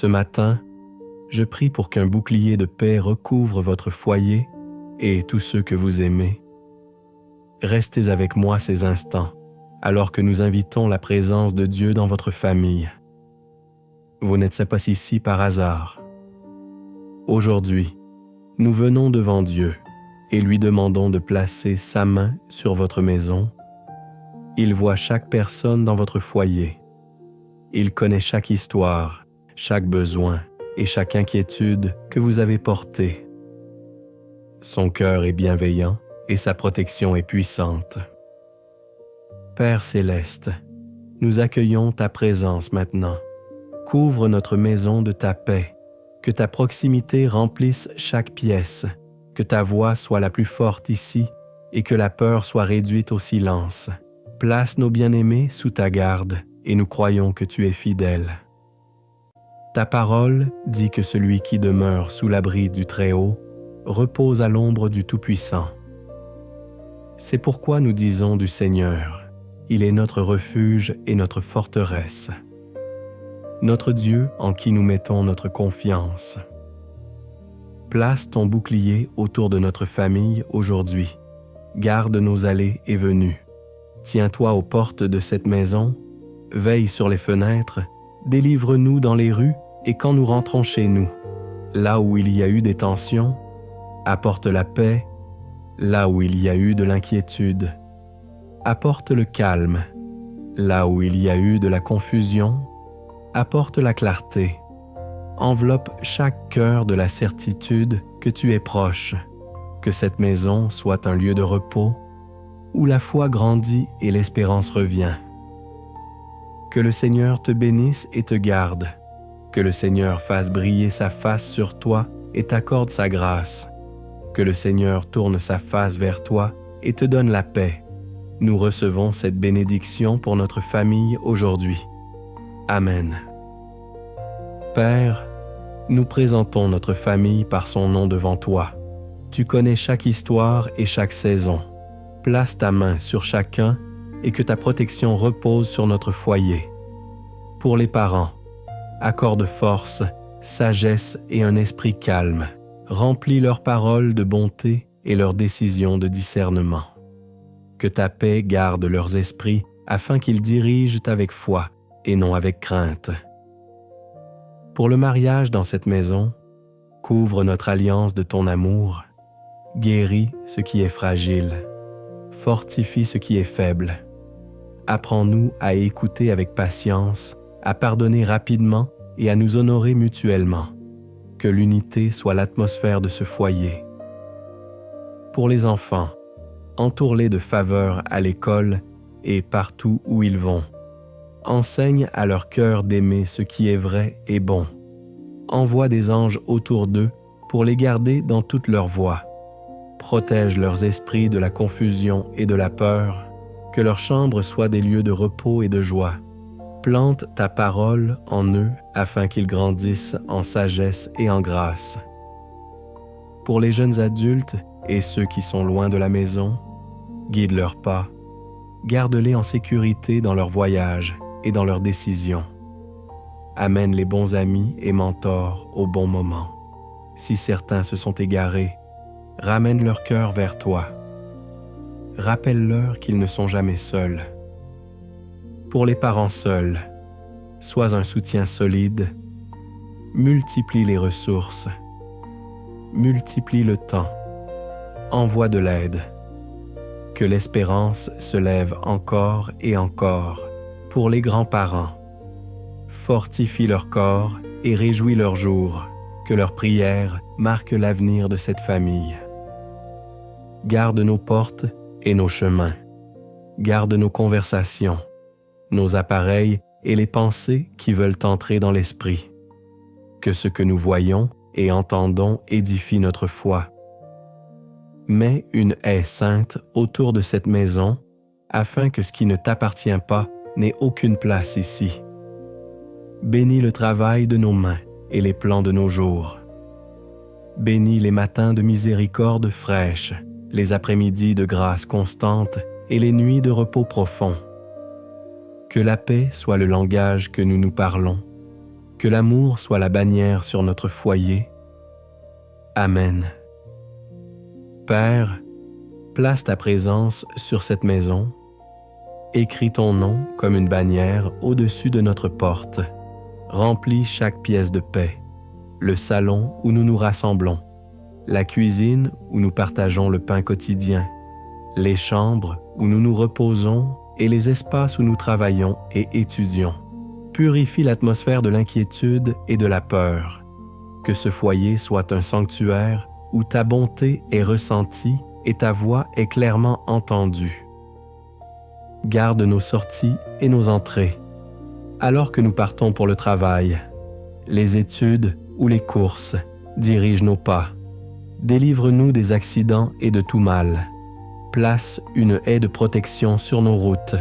Ce matin, je prie pour qu'un bouclier de paix recouvre votre foyer et tous ceux que vous aimez. Restez avec moi ces instants, alors que nous invitons la présence de Dieu dans votre famille. Vous n'êtes pas ici par hasard. Aujourd'hui, nous venons devant Dieu et lui demandons de placer sa main sur votre maison. Il voit chaque personne dans votre foyer. Il connaît chaque histoire, chaque besoin et chaque inquiétude que vous avez portée. Son cœur est bienveillant et sa protection est puissante. Père céleste, nous accueillons ta présence maintenant. Couvre notre maison de ta paix, que ta proximité remplisse chaque pièce, que ta voix soit la plus forte ici et que la peur soit réduite au silence. Place nos bien-aimés sous ta garde et nous croyons que tu es fidèle. Ta parole dit que celui qui demeure sous l'abri du Très-Haut repose à l'ombre du Tout-Puissant. C'est pourquoi nous disons du Seigneur, il est notre refuge et notre forteresse. Notre Dieu en qui nous mettons notre confiance. Place ton bouclier autour de notre famille aujourd'hui. Garde nos allées et venues. Tiens-toi aux portes de cette maison, veille sur les fenêtres, délivre-nous dans les rues et quand nous rentrons chez nous. Là où il y a eu des tensions, apporte la paix. Là où il y a eu de l'inquiétude, apporte le calme. Là où il y a eu de la confusion, apporte la clarté. Enveloppe chaque cœur de la certitude que tu es proche, que cette maison soit un lieu de repos où la foi grandit et l'espérance revient. Que le Seigneur te bénisse et te garde, que le Seigneur fasse briller sa face sur toi et t'accorde sa grâce, que le Seigneur tourne sa face vers toi et te donne la paix. Nous recevons cette bénédiction pour notre famille aujourd'hui. Amen. Père, nous présentons notre famille par son nom devant toi. Tu connais chaque histoire et chaque saison. Place ta main sur chacun et que ta protection repose sur notre foyer. Pour les parents, accorde force, sagesse et un esprit calme. Remplis leurs paroles de bonté et leurs décisions de discernement. Que ta paix garde leurs esprits afin qu'ils dirigent avec foi et non avec crainte. Pour le mariage dans cette maison, couvre notre alliance de ton amour, guéris ce qui est fragile, fortifie ce qui est faible. Apprends-nous à écouter avec patience, à pardonner rapidement et à nous honorer mutuellement. Que l'unité soit l'atmosphère de ce foyer. Pour les enfants, entoure-les de faveurs à l'école et partout où ils vont. Enseigne à leur cœur d'aimer ce qui est vrai et bon. Envoie des anges autour d'eux pour les garder dans toutes leurs voies. Protège leurs esprits de la confusion et de la peur. Que leurs chambres soient des lieux de repos et de joie. Plante ta parole en eux afin qu'ils grandissent en sagesse et en grâce. Pour les jeunes adultes et ceux qui sont loin de la maison, guide leurs pas, garde-les en sécurité dans leurs voyages et dans leurs décisions. Amène les bons amis et mentors au bon moment. Si certains se sont égarés, ramène leur cœur vers toi. Rappelle-leur qu'ils ne sont jamais seuls. Pour les parents seuls, sois un soutien solide, multiplie les ressources, multiplie le temps, envoie de l'aide. Que l'espérance se lève encore et encore pour les grands-parents. Fortifie leur corps et réjouis leur jour, que leurs prières marquent l'avenir de cette famille. Garde nos portes et nos chemins, garde nos conversations, nos appareils et les pensées qui veulent entrer dans l'esprit. Que ce que nous voyons et entendons édifie notre foi. Mets une haie sainte autour de cette maison afin que ce qui ne t'appartient pas n'ait aucune place ici. Bénis le travail de nos mains et les plans de nos jours. Bénis les matins de miséricorde fraîche, les après-midi de grâce constante et les nuits de repos profond. Que la paix soit le langage que nous nous parlons, Que l'amour soit la bannière sur notre foyer. Amen. Père, place ta présence sur cette maison. Écris ton nom comme une bannière au-dessus de notre porte. Remplis chaque pièce de paix. Le salon où nous nous rassemblons. La cuisine où nous partageons le pain quotidien. Les chambres où nous nous reposons et les espaces où nous travaillons et étudions. Purifie l'atmosphère de l'inquiétude et de la peur. Que ce foyer soit un sanctuaire où ta bonté est ressentie et ta voix est clairement entendue. Garde nos sorties et nos entrées. Alors que nous partons pour le travail, les études ou les courses, dirige nos pas. Délivre-nous des accidents et de tout mal. Place une haie de protection sur nos routes.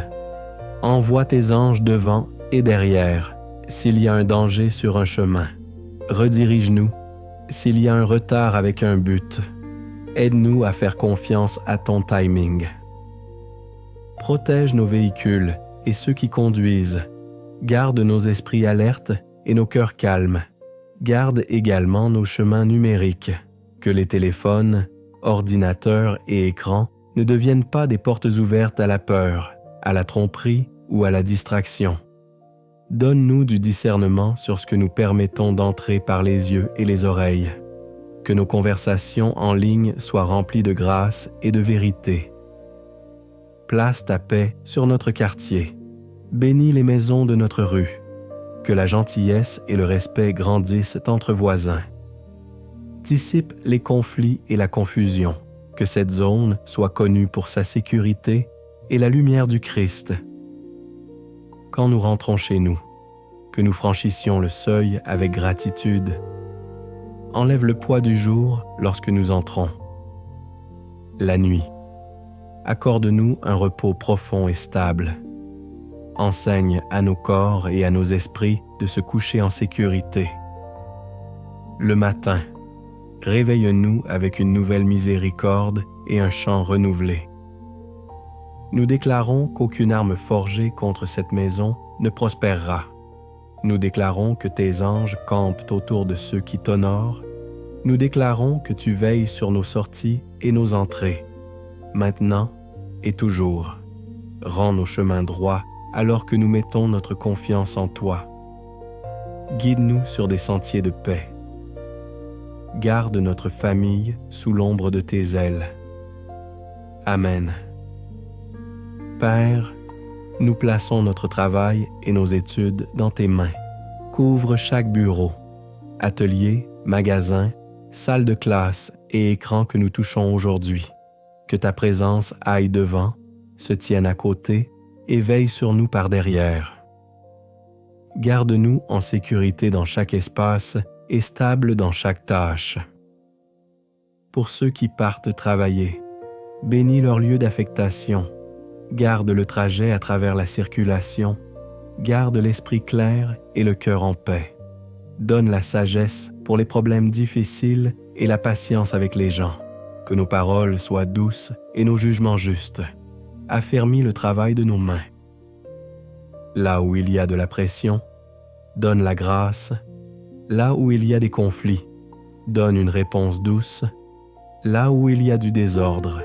Envoie tes anges devant et derrière, s'il y a un danger sur un chemin. Redirige-nous, s'il y a un retard avec un but. Aide-nous à faire confiance à ton timing. Protège nos véhicules et ceux qui conduisent. Garde nos esprits alertes et nos cœurs calmes. Garde également nos chemins numériques. Que les téléphones, ordinateurs et écrans ne deviennent pas des portes ouvertes à la peur, à la tromperie ou à la distraction. Donne-nous du discernement sur ce que nous permettons d'entrer par les yeux et les oreilles. Que nos conversations en ligne soient remplies de grâce et de vérité. Place ta paix sur notre quartier. Bénis les maisons de notre rue. Que la gentillesse et le respect grandissent entre voisins. Dissipe les conflits et la confusion. Que cette zone soit connue pour sa sécurité et la lumière du Christ. Quand nous rentrons chez nous, que nous franchissions le seuil avec gratitude. Enlève le poids du jour lorsque nous entrons. La nuit, accorde-nous un repos profond et stable. Enseigne à nos corps et à nos esprits de se coucher en sécurité. Le matin, réveille-nous avec une nouvelle miséricorde et un chant renouvelé. Nous déclarons qu'aucune arme forgée contre cette maison ne prospérera. Nous déclarons que tes anges campent autour de ceux qui t'honorent. Nous déclarons que tu veilles sur nos sorties et nos entrées, maintenant et toujours. Rends nos chemins droits alors que nous mettons notre confiance en toi. Guide-nous sur des sentiers de paix. Garde notre famille sous l'ombre de tes ailes. Amen. Père, nous plaçons notre travail et nos études dans tes mains. Couvre chaque bureau, atelier, magasin, salle de classe et écran que nous touchons aujourd'hui. Que ta présence aille devant, se tienne à côté et veille sur nous par derrière. Garde-nous en sécurité dans chaque espace et stable dans chaque tâche. Pour ceux qui partent travailler, bénis leur lieu d'affectation. Garde le trajet à travers la circulation. Garde l'esprit clair et le cœur en paix. Donne la sagesse pour les problèmes difficiles et la patience avec les gens. Que nos paroles soient douces et nos jugements justes. Affermis le travail de nos mains. Là où il y a de la pression, donne la grâce. Là où il y a des conflits, donne une réponse douce. Là où il y a du désordre,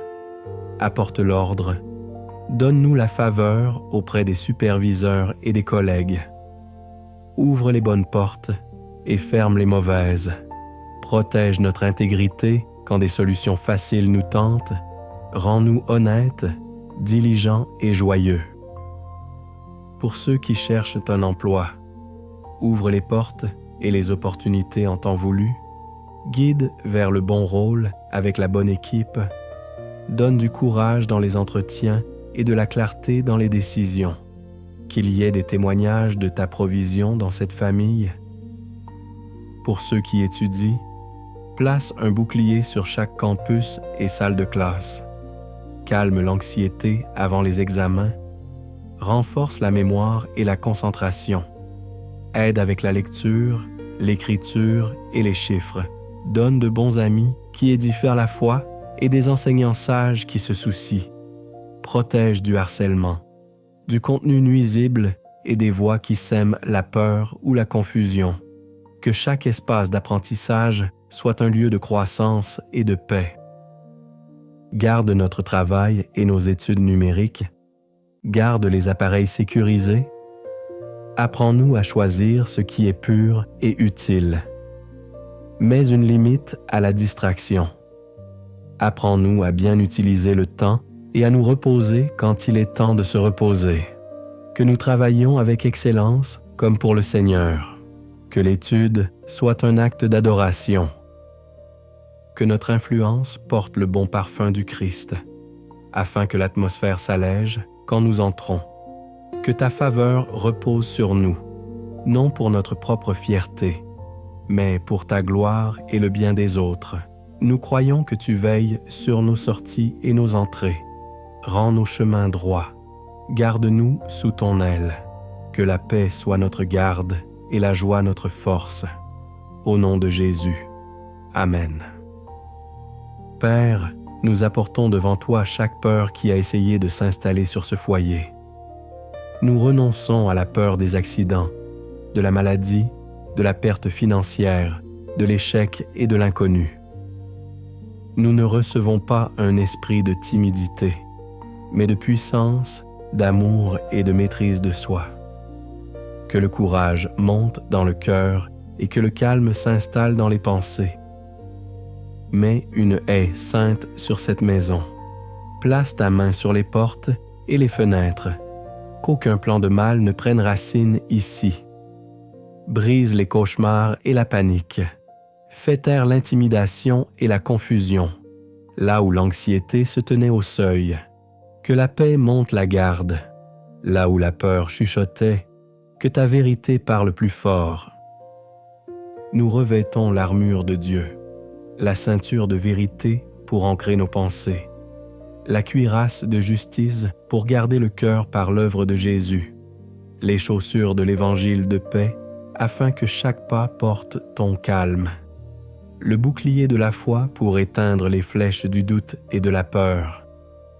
apporte l'ordre. Donne-nous la faveur auprès des superviseurs et des collègues. Ouvre les bonnes portes et ferme les mauvaises. Protège notre intégrité quand des solutions faciles nous tentent. Rends-nous honnêtes, diligents et joyeux. Pour ceux qui cherchent un emploi, ouvre les portes et les opportunités en temps voulu. Guide vers le bon rôle avec la bonne équipe. Donne du courage dans les entretiens et de la clarté dans les décisions. Qu'il y ait des témoignages de ta provision dans cette famille. Pour ceux qui étudient, place un bouclier sur chaque campus et salle de classe. Calme l'anxiété avant les examens. Renforce la mémoire et la concentration. Aide avec la lecture, l'écriture et les chiffres. Donne de bons amis qui édifient la foi et des enseignants sages qui se soucient. Protège du harcèlement, du contenu nuisible et des voix qui sèment la peur ou la confusion. Que chaque espace d'apprentissage soit un lieu de croissance et de paix. Garde notre travail et nos études numériques. Garde les appareils sécurisés. Apprends-nous à choisir ce qui est pur et utile. Mets une limite à la distraction. Apprends-nous à bien utiliser le temps et à nous reposer quand il est temps de se reposer. Que nous travaillions avec excellence comme pour le Seigneur. Que l'étude soit un acte d'adoration. Que notre influence porte le bon parfum du Christ, afin que l'atmosphère s'allège quand nous entrons. Que ta faveur repose sur nous, non pour notre propre fierté, mais pour ta gloire et le bien des autres. Nous croyons que tu veilles sur nos sorties et nos entrées. Rends nos chemins droits. Garde-nous sous ton aile. Que la paix soit notre garde et la joie notre force. Au nom de Jésus. Amen. Père, nous apportons devant toi chaque peur qui a essayé de s'installer sur ce foyer. Nous renonçons à la peur des accidents, de la maladie, de la perte financière, de l'échec et de l'inconnu. Nous ne recevons pas un esprit de timidité, mais de puissance, d'amour et de maîtrise de soi. Que le courage monte dans le cœur et que le calme s'installe dans les pensées. Mets une haie sainte sur cette maison. Place ta main sur les portes et les fenêtres, qu'aucun plan de mal ne prenne racine ici. Brise les cauchemars et la panique. Fais taire l'intimidation et la confusion, là où l'anxiété se tenait au seuil. Que la paix monte la garde, là où la peur chuchotait, que ta vérité parle plus fort. Nous revêtons l'armure de Dieu, la ceinture de vérité pour ancrer nos pensées, la cuirasse de justice pour garder le cœur par l'œuvre de Jésus, les chaussures de l'évangile de paix afin que chaque pas porte ton calme, le bouclier de la foi pour éteindre les flèches du doute et de la peur,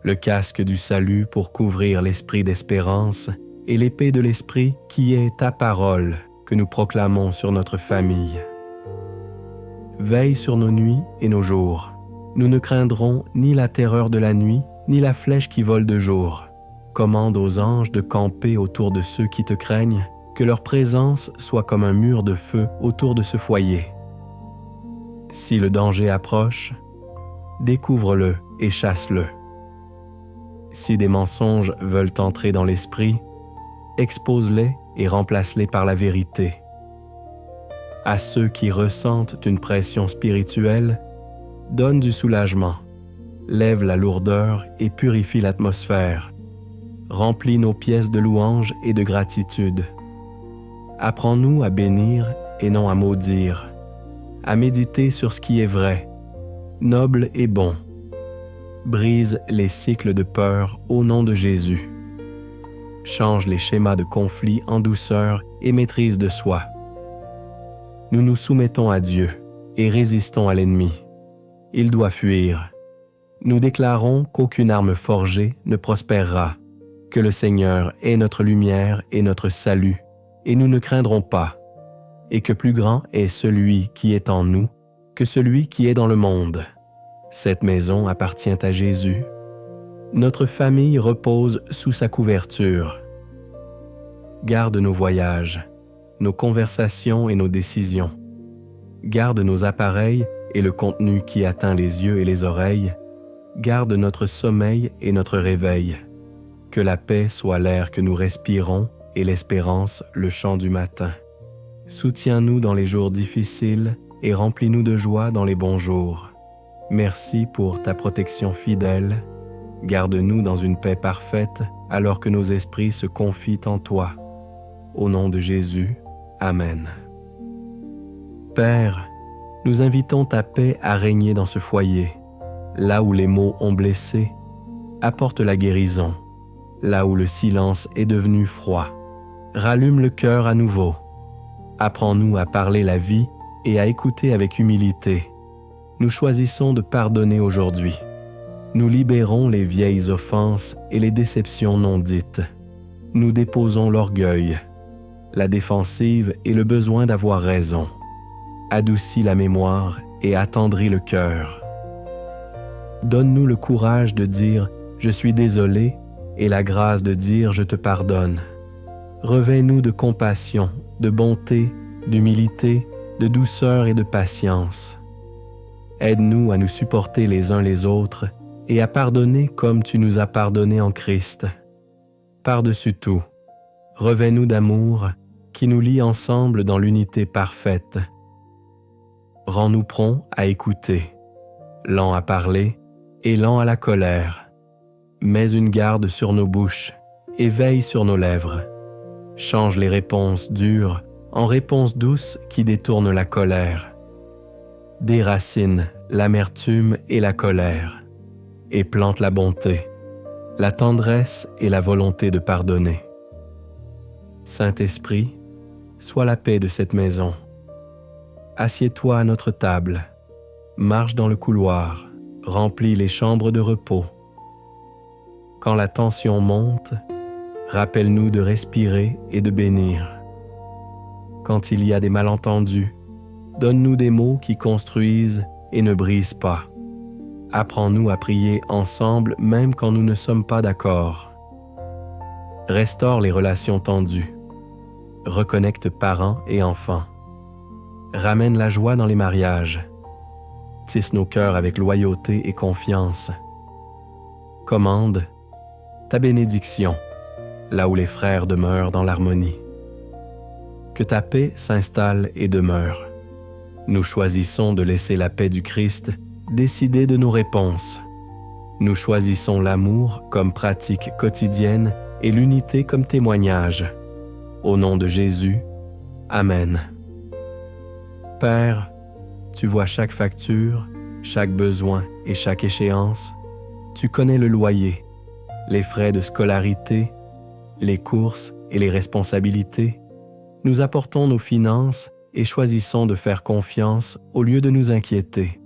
le casque du salut pour couvrir l'esprit d'espérance et l'épée de l'esprit qui est ta parole que nous proclamons sur notre famille. Veille sur nos nuits et nos jours. Nous ne craindrons ni la terreur de la nuit, ni la flèche qui vole de jour. Commande aux anges de camper autour de ceux qui te craignent, que leur présence soit comme un mur de feu autour de ce foyer. Si le danger approche, découvre-le et chasse-le. Si des mensonges veulent entrer dans l'esprit, expose-les et remplace-les par la vérité. À ceux qui ressentent une pression spirituelle, donne du soulagement, lève la lourdeur et purifie l'atmosphère. Remplis nos pièces de louange et de gratitude. Apprends-nous à bénir et non à maudire, à méditer sur ce qui est vrai, noble et bon. Brise les cycles de peur au nom de Jésus. Change les schémas de conflit en douceur et maîtrise de soi. Nous nous soumettons à Dieu et résistons à l'ennemi. Il doit fuir. Nous déclarons qu'aucune arme forgée ne prospérera, que le Seigneur est notre lumière et notre salut, et nous ne craindrons pas, et que plus grand est celui qui est en nous que celui qui est dans le monde. Cette maison appartient à Jésus. Notre famille repose sous sa couverture. Garde nos voyages, nos conversations et nos décisions. Garde nos appareils et le contenu qui atteint les yeux et les oreilles. Garde notre sommeil et notre réveil. Que la paix soit l'air que nous respirons et l'espérance le chant du matin. Soutiens-nous dans les jours difficiles et remplis-nous de joie dans les bons jours. Merci pour ta protection fidèle. Garde-nous dans une paix parfaite alors que nos esprits se confient en toi. Au nom de Jésus, Amen. Père, nous invitons ta paix à régner dans ce foyer. Là où les mots ont blessé, apporte la guérison. Là où le silence est devenu froid, rallume le cœur à nouveau. Apprends-nous à parler la vie et à écouter avec humilité. Nous choisissons de pardonner aujourd'hui. Nous libérons les vieilles offenses et les déceptions non dites. Nous déposons l'orgueil, la défensive et le besoin d'avoir raison. adoucis la mémoire et attendris le cœur. Donne-nous le courage de dire « Je suis désolé » et la grâce de dire « Je te pardonne ». Revêt-nous de compassion, de bonté, d'humilité, de douceur et de patience. Aide-nous à nous supporter les uns les autres et à pardonner comme tu nous as pardonné en Christ. Par-dessus tout, revêt-nous d'amour qui nous lie ensemble dans l'unité parfaite. Rends-nous prompts à écouter, lents à parler et lents à la colère. Mets une garde sur nos bouches et veille sur nos lèvres. Change les réponses dures en réponses douces qui détournent la colère. Déracine l'amertume et la colère et plante la bonté, la tendresse et la volonté de pardonner. Saint-Esprit, sois la paix de cette maison. Assieds-toi à notre table, marche dans le couloir, remplis les chambres de repos. Quand la tension monte, rappelle-nous de respirer et de bénir. Quand il y a des malentendus, donne-nous des mots qui construisent et ne brisent pas. Apprends-nous à prier ensemble même quand nous ne sommes pas d'accord. Restaure les relations tendues. Reconnecte parents et enfants. Ramène la joie dans les mariages. Tisse nos cœurs avec loyauté et confiance. Commande ta bénédiction, là où les frères demeurent dans l'harmonie. Que ta paix s'installe et demeure. Nous choisissons de laisser la paix du Christ décider de nos réponses. Nous choisissons l'amour comme pratique quotidienne et l'unité comme témoignage. Au nom de Jésus, Amen. Père, tu vois chaque facture, chaque besoin et chaque échéance. Tu connais le loyer, les frais de scolarité, les courses et les responsabilités. Nous apportons nos finances et choisissons de faire confiance au lieu de nous inquiéter.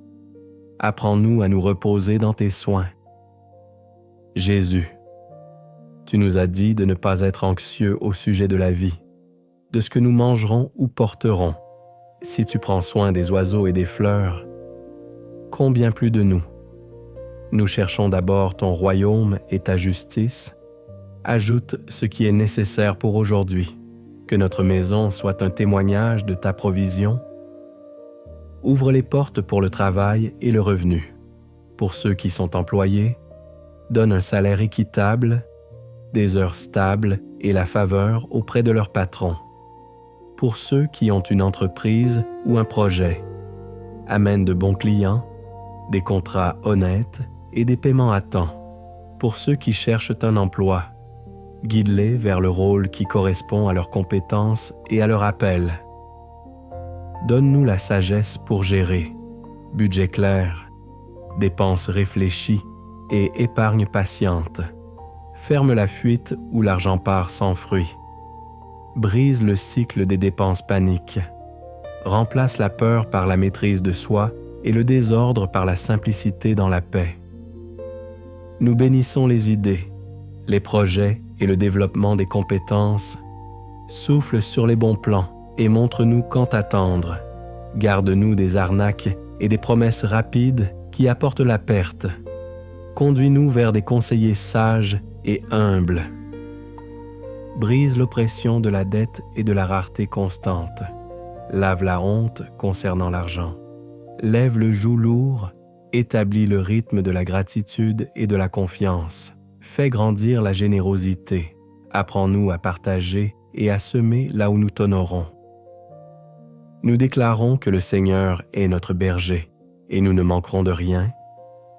Apprends-nous à nous reposer dans tes soins. Jésus, tu nous as dit de ne pas être anxieux au sujet de la vie, de ce que nous mangerons ou porterons. Si tu prends soin des oiseaux et des fleurs, combien plus de nous? Nous cherchons d'abord ton royaume et ta justice. Ajoute ce qui est nécessaire pour aujourd'hui, que notre maison soit un témoignage de ta provision. Ouvre les portes pour le travail et le revenu. Pour ceux qui sont employés, donne un salaire équitable, des heures stables et la faveur auprès de leur patron. Pour ceux qui ont une entreprise ou un projet, amène de bons clients, des contrats honnêtes et des paiements à temps. Pour ceux qui cherchent un emploi, guide-les vers le rôle qui correspond à leurs compétences et à leur appel. Donne-nous la sagesse pour gérer, budget clair, dépenses réfléchies et épargne patiente. Ferme la fuite où l'argent part sans fruit. Brise le cycle des dépenses paniques. Remplace la peur par la maîtrise de soi et le désordre par la simplicité dans la paix. Nous bénissons les idées, les projets et le développement des compétences. Souffle sur les bons plans et montre-nous quand attendre. Garde-nous des arnaques et des promesses rapides qui apportent la perte. Conduis-nous vers des conseillers sages et humbles. Brise l'oppression de la dette et de la rareté constante. Lave la honte concernant l'argent. Lève le joug lourd, établis le rythme de la gratitude et de la confiance. Fais grandir la générosité. Apprends-nous à partager et à semer là où nous t'honorons. Nous déclarons que le Seigneur est notre berger et nous ne manquerons de rien,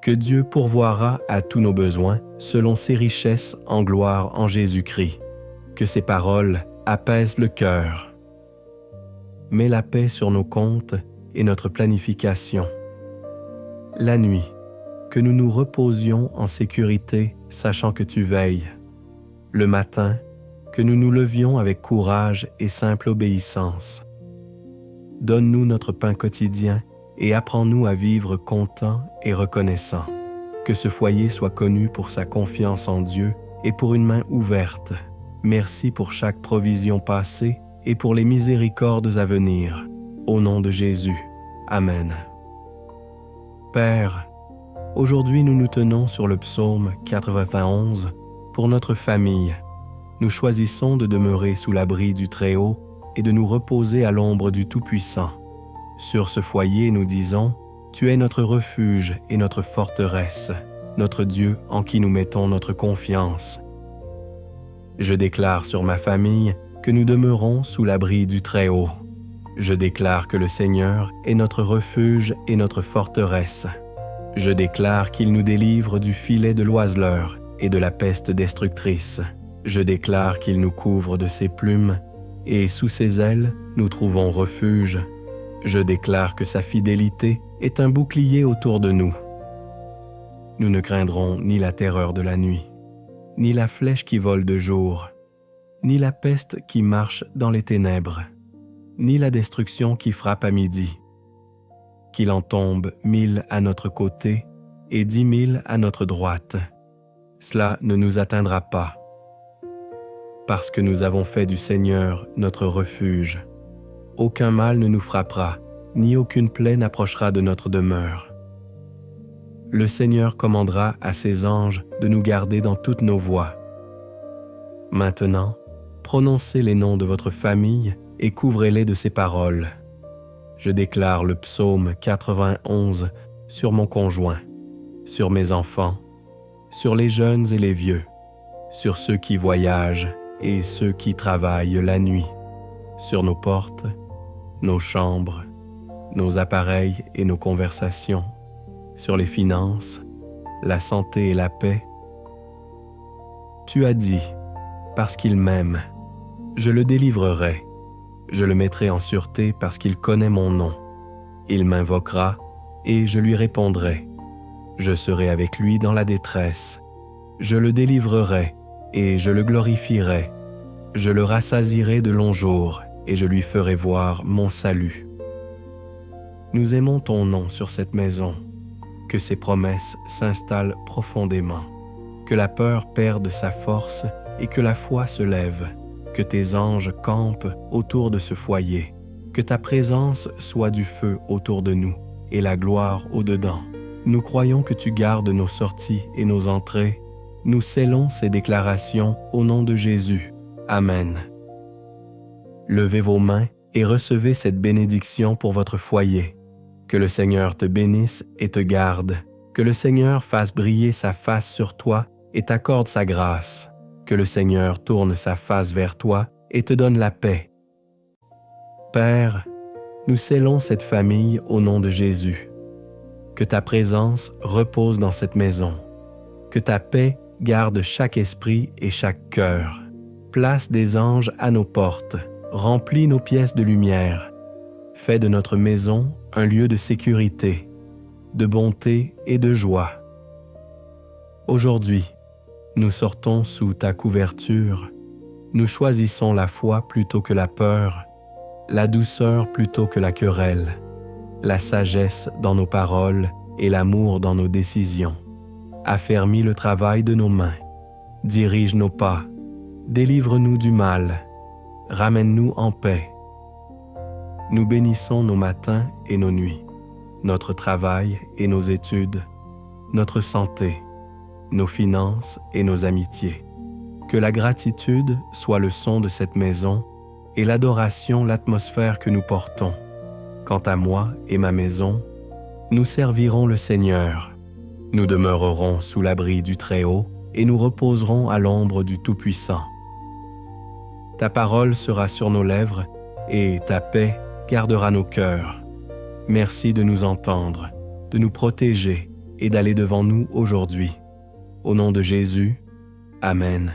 que Dieu pourvoira à tous nos besoins selon ses richesses en gloire en Jésus-Christ, que ses paroles apaisent le cœur. Mets la paix sur nos comptes et notre planification. La nuit, que nous nous reposions en sécurité, sachant que tu veilles. Le matin, que nous nous levions avec courage et simple obéissance. Donne-nous notre pain quotidien et apprends-nous à vivre content et reconnaissant. Que ce foyer soit connu pour sa confiance en Dieu et pour une main ouverte. Merci pour chaque provision passée et pour les miséricordes à venir. au nom de Jésus. Amen. Père, aujourd'hui nous nous tenons sur le psaume 91 pour notre famille. Nous choisissons de demeurer sous l'abri du Très-Haut et de nous reposer à l'ombre du Tout-Puissant. Sur ce foyer, nous disons, « Tu es notre refuge et notre forteresse, notre Dieu en qui nous mettons notre confiance. » Je déclare sur ma famille que nous demeurons sous l'abri du Très-Haut. Je déclare que le Seigneur est notre refuge et notre forteresse. Je déclare qu'il nous délivre du filet de l'oiseleur et de la peste destructrice. Je déclare qu'il nous couvre de ses plumes et sous ses ailes, nous trouvons refuge. Je déclare que sa fidélité est un bouclier autour de nous. Nous ne craindrons ni la terreur de la nuit, ni la flèche qui vole de jour, ni la peste qui marche dans les ténèbres, ni la destruction qui frappe à midi. Qu'il en tombe 1000 à notre côté et 10 000 à notre droite, cela ne nous atteindra pas. Parce que nous avons fait du Seigneur notre refuge, aucun mal ne nous frappera, ni aucune plaie n'approchera de notre demeure. Le Seigneur commandera à ses anges de nous garder dans toutes nos voies. Maintenant, prononcez les noms de votre famille et couvrez-les de ces paroles. Je déclare le psaume 91 sur mon conjoint, sur mes enfants, sur les jeunes et les vieux, sur ceux qui voyagent et ceux qui travaillent la nuit, sur nos portes, nos chambres, nos appareils et nos conversations, sur les finances, la santé et la paix. Tu as dit, parce qu'il m'aime, je le délivrerai, je le mettrai en sûreté parce qu'il connaît mon nom. Il m'invoquera et je lui répondrai. Je serai avec lui dans la détresse. Je le délivrerai et je le glorifierai. Je le rassasierai de longs jours et je lui ferai voir mon salut. Nous aimons ton nom sur cette maison. Que ses promesses s'installent profondément. Que la peur perde sa force et que la foi se lève. Que tes anges campent autour de ce foyer. Que ta présence soit du feu autour de nous et la gloire au-dedans. Nous croyons que tu gardes nos sorties et nos entrées. Nous scellons ces déclarations au nom de Jésus. Amen. Levez vos mains et recevez cette bénédiction pour votre foyer. Que le Seigneur te bénisse et te garde. Que le Seigneur fasse briller sa face sur toi et t'accorde sa grâce. Que le Seigneur tourne sa face vers toi et te donne la paix. Père, nous scellons cette famille au nom de Jésus. Que ta présence repose dans cette maison. Que ta paix garde chaque esprit et chaque cœur. Place des anges à nos portes. Remplis nos pièces de lumière. Fais de notre maison un lieu de sécurité, de bonté et de joie. Aujourd'hui, nous sortons sous ta couverture. Nous choisissons la foi plutôt que la peur, la douceur plutôt que la querelle, la sagesse dans nos paroles et l'amour dans nos décisions. Affermis le travail de nos mains. Dirige nos pas. Délivre-nous du mal. Ramène-nous en paix. Nous bénissons nos matins et nos nuits, notre travail et nos études, notre santé, nos finances et nos amitiés. Que la gratitude soit le son de cette maison et l'adoration l'atmosphère que nous portons. Quant à moi et ma maison, nous servirons le Seigneur. Nous demeurerons sous l'abri du Très-Haut et nous reposerons à l'ombre du Tout-Puissant. Ta parole sera sur nos lèvres et ta paix gardera nos cœurs. Merci de nous entendre, de nous protéger et d'aller devant nous aujourd'hui. Au nom de Jésus, Amen.